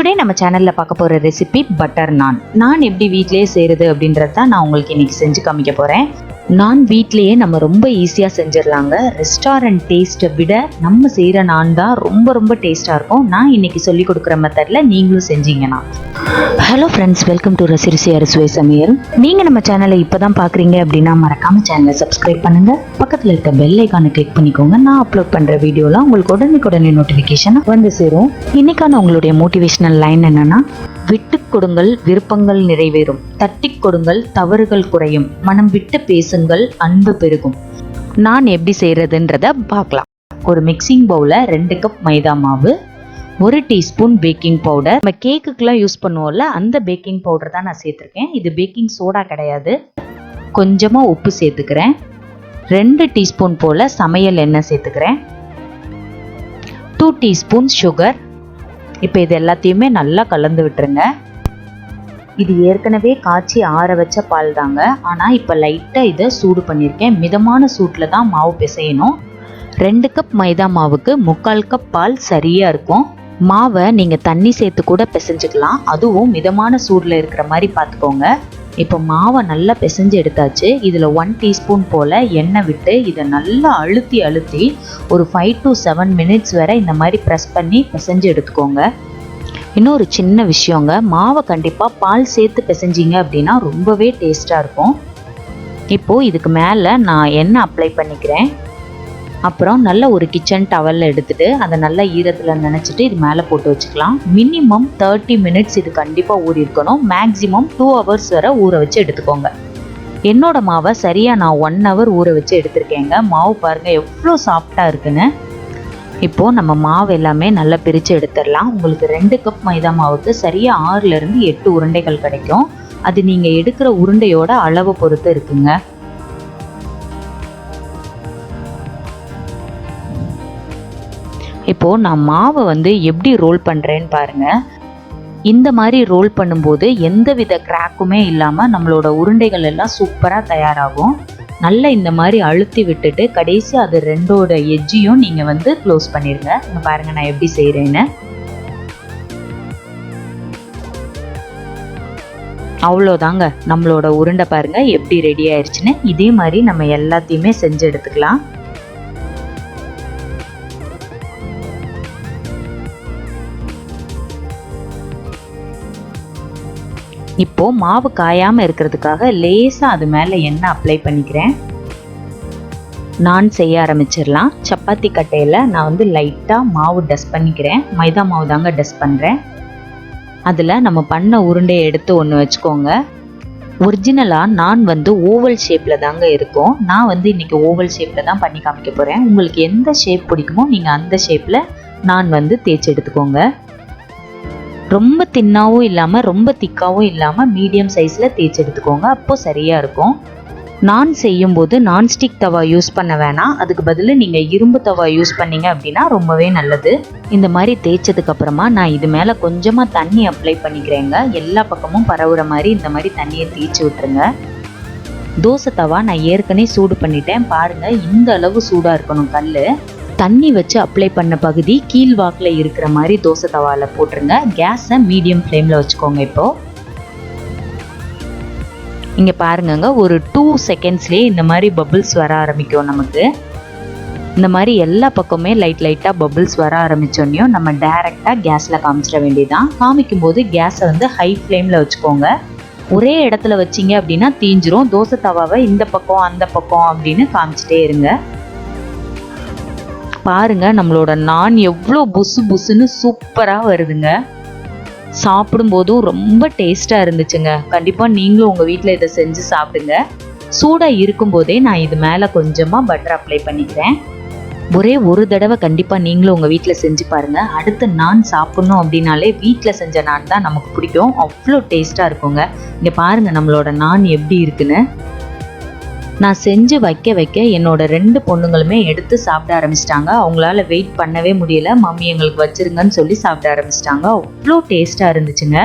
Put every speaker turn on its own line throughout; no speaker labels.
Today நம்ம சேனல்ல பார்க்க போற ரெசிபி பட்டர் நான். நான் எப்படி வீட்லயே செய்யறது அப்படின்றத நான் உங்களுக்கு இன்னைக்கு செஞ்சு காமிக்க போறேன். நான் வீட்லயே நம்ம ரொம்ப ஈஸியா செஞ்சிடலாங்க. ரெஸ்டாரண்ட் டேஸ்ட்டை விட நம்ம செய்யற நான் தான் ரொம்ப டேஸ்டா இருக்கும். நான் இன்னைக்கு சொல்லி கொடுக்குற மெத்தட்ல நீங்களும் செஞ்சீங்கன்னா. ஹலோ ஃப்ரெண்ட்ஸ், வெல்கம் டு ரசிருசி அறுசுவை சமையல். நீங்க நம்ம சேனலை இப்பதான் பாக்குறீங்க அப்படின்னா மறக்காம சேனலை சப்ஸ்கிரைப் பண்ணுங்க. பக்கத்துல இருக்க பெல் ஐகானை கிளிக் பண்ணிக்கோங்க. நான் அப்லோட் பண்ற வீடியோலாம் உங்களுக்கு உடனே நோட்டிபிகேஷன் வந்து சேரும். இன்னைக்கான உங்களுடைய மோட்டிவேஷனல் லைன் என்னன்னா, விட்டு கொடுங்கள் விருப்பங்கள் நிறைவேறும், தட்டி கொடுங்கள் தவறுகள் குறையும், மனம் விட்டு பேசுங்கள் அன்பு பெருகும். நான் எப்படி செய்யறதுன்றத பார்க்கலாம். ஒரு மிக்சிங் பவுல 2 கப் மைதா மாவு, 1 டீஸ்பூன் பேக்கிங் பவுடர். நம்ம கேக்குக்கெல்லாம் யூஸ் பண்ணுவோம்ல, அந்த பேக்கிங் பவுடர் தான் நான் சேர்த்துருக்கேன். இது பேக்கிங் சோடா கிடையாது. கொஞ்சமா உப்பு சேர்த்துக்கிறேன். 2 டீஸ்பூன் போல சமையல் எண்ணெய் சேர்த்துக்கிறேன். 2 டீஸ்பூன் சுகர். இப்போ இது எல்லாத்தையுமே நல்லா கலந்து விட்டுருங்க. இது ஏற்கனவே காய்ச்சி ஆற வச்ச பால் தாங்க. ஆனால் இப்போ லைட்டாக இதை சூடு பண்ணியிருக்கேன். மிதமான சூட்டில் தான் மாவு பிசையணும். 2 கப் மைதா மாவுக்கு 3/4 கப் பால் சரியாக இருக்கும். மாவை நீங்கள் தண்ணி சேர்த்து கூட பிசைஞ்சுக்கலாம். அதுவும் மிதமான சூடில் இருக்கிற மாதிரி பார்த்துக்கோங்க. இப்போ மாவை நல்லா பிசைஞ்சு எடுத்தாச்சு. இதில் 1 டீஸ்பூன் போல் எண்ணெய் விட்டு இதை நல்லா அழுத்தி ஒரு 5 to 7 மினிட்ஸ் வரை இந்த மாதிரி ப்ரெஸ் பண்ணி பிசைஞ்சு எடுத்துக்கோங்க. இன்னொரு சின்ன விஷயங்க, மாவை கண்டிப்பாக பால் சேர்த்து பிசைஞ்சிங்க அப்படின்னா ரொம்பவே டேஸ்ட்டாக இருக்கும். இப்போது இதுக்கு மேலே நான் எண்ணெய் அப்ளை பண்ணிக்கிறேன். அப்புறம் நல்ல ஒரு கிச்சன் டவலில் எடுத்துகிட்டு அதை நல்லா ஈரத்தில் நினச்சிட்டு இது மேலே போட்டு வச்சுக்கலாம். மினிமம் 30 மினிட்ஸ் இது கண்டிப்பாக ஊறி இருக்கணும். மேக்ஸிமம் 2 ஹவர்ஸ் வரை ஊற வச்சு எடுத்துக்கோங்க. என்னோட மாவை சரியாக நான் 1 ஹவர் ஊற வச்சு எடுத்திருக்கேங்க. மாவு பாருங்கள் எவ்வளோ சாஃப்டாக இருக்குன்னு. இப்போது நம்ம மாவு எல்லாமே நல்லா பிரித்து எடுத்துடலாம். உங்களுக்கு 2 கப் மைதா மாவுக்கு சரியாக 6லேருந்து 8 உருண்டைகள் கிடைக்கும். அது நீங்கள் எடுக்கிற உருண்டையோட அளவை பொறுத்து இருக்குங்க. இப்போது நான் மாவை எப்படி ரோல் பண்ணுறேன்னு பாருங்கள். இந்த மாதிரி ரோல் பண்ணும்போது எந்த வித கிராக்குமே இல்லாமல் நம்மளோட உருண்டைகள் எல்லாம் சூப்பராக தயாராகும். நல்லா இந்த மாதிரி அழுத்தி விட்டுட்டு கடைசி அது 2ஓட எட்ஜையும் நீங்கள் க்ளோஸ் பண்ணிடுங்க. இங்கே பாருங்கள் நான் எப்படி செய்கிறேன்னு. அவ்வளோதாங்க, நம்மளோட உருண்டை பாருங்கள் எப்படி ரெடி ஆயிடுச்சுன்னு. இதே மாதிரி நம்ம எல்லாத்தையுமே செஞ்சு எடுத்துக்கலாம். இப்போ மாவு காயாமல் இருக்கிறதுக்காக லேசாக அது மேலே எண்ணெய் அப்ளை பண்ணிக்கிறேன். நான் செய்ய ஆரம்பிச்சிடலாம். சப்பாத்தி கட்டையில் நான் லைட்டாக மாவு டஸ்ட் பண்ணிக்கிறேன். மைதா மாவு தாங்க டஸ்ட் பண்ணுறேன். அதில் நம்ம பண்ண உருண்டையை எடுத்து ஒன்று வச்சுக்கோங்க. ஒரிஜினலாக நான் ஓவல் ஷேப்பில் தாங்க இருக்கும். நான் இன்றைக்கி ஓவல் ஷேப்பில் தான் பண்ணி காமிக்க போகிறேன். உங்களுக்கு எந்த ஷேப் பிடிக்குமோ நீங்கள் அந்த ஷேப்பில் நான் தேய்ச்சி எடுத்துக்கோங்க. ரொம்ப தின்னாவும் இல்லாமல் ரொம்ப திக்காவும் இல்லாமல் மீடியம் சைஸில் தேய்ச்சி எடுத்துக்கோங்க. அப்போது சரியாக இருக்கும். நான் செய்யும்போது நான்ஸ்டிக் தவா யூஸ் பண்ண வேணாம். அதுக்கு பதில் நீங்கள் இரும்பு தவா யூஸ் பண்ணிங்க அப்படின்னா ரொம்பவே நல்லது. இந்த மாதிரி தேய்ச்சதுக்கப்புறமா நான் இது மேலே கொஞ்சமாக தண்ணி அப்ளை பண்ணிக்கிறேங்க. எல்லா பக்கமும் பரவுற மாதிரி இந்த மாதிரி தண்ணியை தேய்ச்சி விட்டுருங்க. தோசை தவா நான் ஏற்கனவே சூடு பண்ணிட்டேன். பாருங்கள், இந்த அளவு சூடாக இருக்கணும் கல். தண்ணி வச்சு அப்ளை பண்ண பகுதி கீழ் வாக்கில் இருக்கிற மாதிரி தோசை தவாவில் போட்டுருங்க. கேஸை மீடியம் ஃப்ளேமில் வச்சுக்கோங்க. இப்போது இங்கே பாருங்கங்க, ஒரு 2 செகண்ட்ஸ்லேயே இந்த மாதிரி பபிள்ஸ் வர ஆரம்பிக்கும். நமக்கு இந்த மாதிரி எல்லா பக்கமே லைட்டாக பபிள்ஸ் வர ஆரம்பித்தோன்னையும் நம்ம டைரெக்டாக கேஸில் காமிச்சிட வேண்டியதான். காமிக்கும் போது கேஸை ஹை ஃப்ளேமில் வச்சுக்கோங்க. ஒரே இடத்துல வச்சிங்க அப்படின்னா தீஞ்சிரும். தோசை தவாவை இந்த பக்கம் அந்த பக்கம் அப்படின்னு காமிச்சிட்டே இருங்க. பாருங்க, நம்மளோட நான் எவ்வளோ புசுன்னு சூப்பராக வருதுங்க. சாப்பிடும்போதும் ரொம்ப டேஸ்ட்டாக இருந்துச்சுங்க. கண்டிப்பாக நீங்களும் உங்கள் வீட்டில் இதை செஞ்சு சாப்பிடுங்க. சூடாக இருக்கும்போதே நான் இது மேலே கொஞ்சமாக பட்டர் அப்ளை பண்ணிக்கிறேன். ஒரே ஒரு தடவை கண்டிப்பாக நீங்களும் உங்கள் வீட்டில் செஞ்சு பாருங்கள். அடுத்து நான் சாப்பிட்ணும் அப்படின்னாலே வீட்டில் செஞ்ச நான் தான் நமக்கு பிடிக்கும். அவ்வளோ டேஸ்ட்டாக இருக்குங்க. இங்கே பாருங்கள் நம்மளோட நான் எப்படி இருக்குன்னு. நான் செஞ்சு வைக்க என்னோட 2 பொண்ணுங்களுமே எடுத்து சாப்பிட ஆரம்பிச்சிட்டாங்க. அவங்களால வெயிட் பண்ணவே முடியல. மம்மி எங்களுக்கு வச்சிருங்கன்னு சொல்லி சாப்பிட ஆரம்பிச்சிட்டாங்க. அவ்வளோ டேஸ்ட்டாக இருந்துச்சுங்க.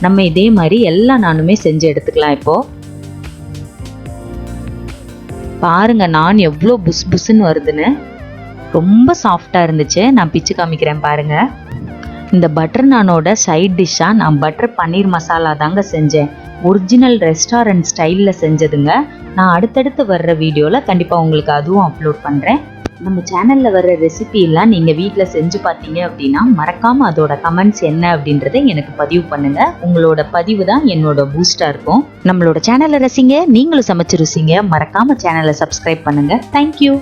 நம்ம இதே மாதிரி எல்லா நானுமே செஞ்சு எடுத்துக்கலாம். இப்போது பாருங்க, நான் எவ்வளோ புஸ்ன்னு வருதுன்னு. ரொம்ப சாஃப்டாக இருந்துச்சு. நான் பிச்சு காமிக்கிறேன் பாருங்கள். இந்த பட்டர் நானோட சைட் டிஷ்ஷாக நான் பட்டர் பன்னீர் மசாலா தாங்க செஞ்சேன். ஒரிஜினல் ரெஸ்டாரண்ட் ஸ்டைலில் செஞ்சதுங்க. நான் அடுத்தடுத்து வர்ற வீடியோவில் கண்டிப்பாக உங்களுக்கு அதுவும் அப்லோட் பண்ணுறேன். நம்ம சேனலில் வர்ற ரெசிபிலாம் நீங்கள் வீட்டில் செஞ்சு பார்த்தீங்க அப்படின்னா மறக்காமல் அதோட கமெண்ட்ஸ் என்ன அப்படின்றத எனக்கு பதிவு பண்ணுங்கள். உங்களோட பதிவு தான் என்னோட பூஸ்டாக இருக்கும். நம்மளோட சேனலை ரசிங்க, நீங்களும் சமைச்சு ருசிங்க. மறக்காமல் சேனலை சப்ஸ்கிரைப் பண்ணுங்கள். தேங்க்யூ.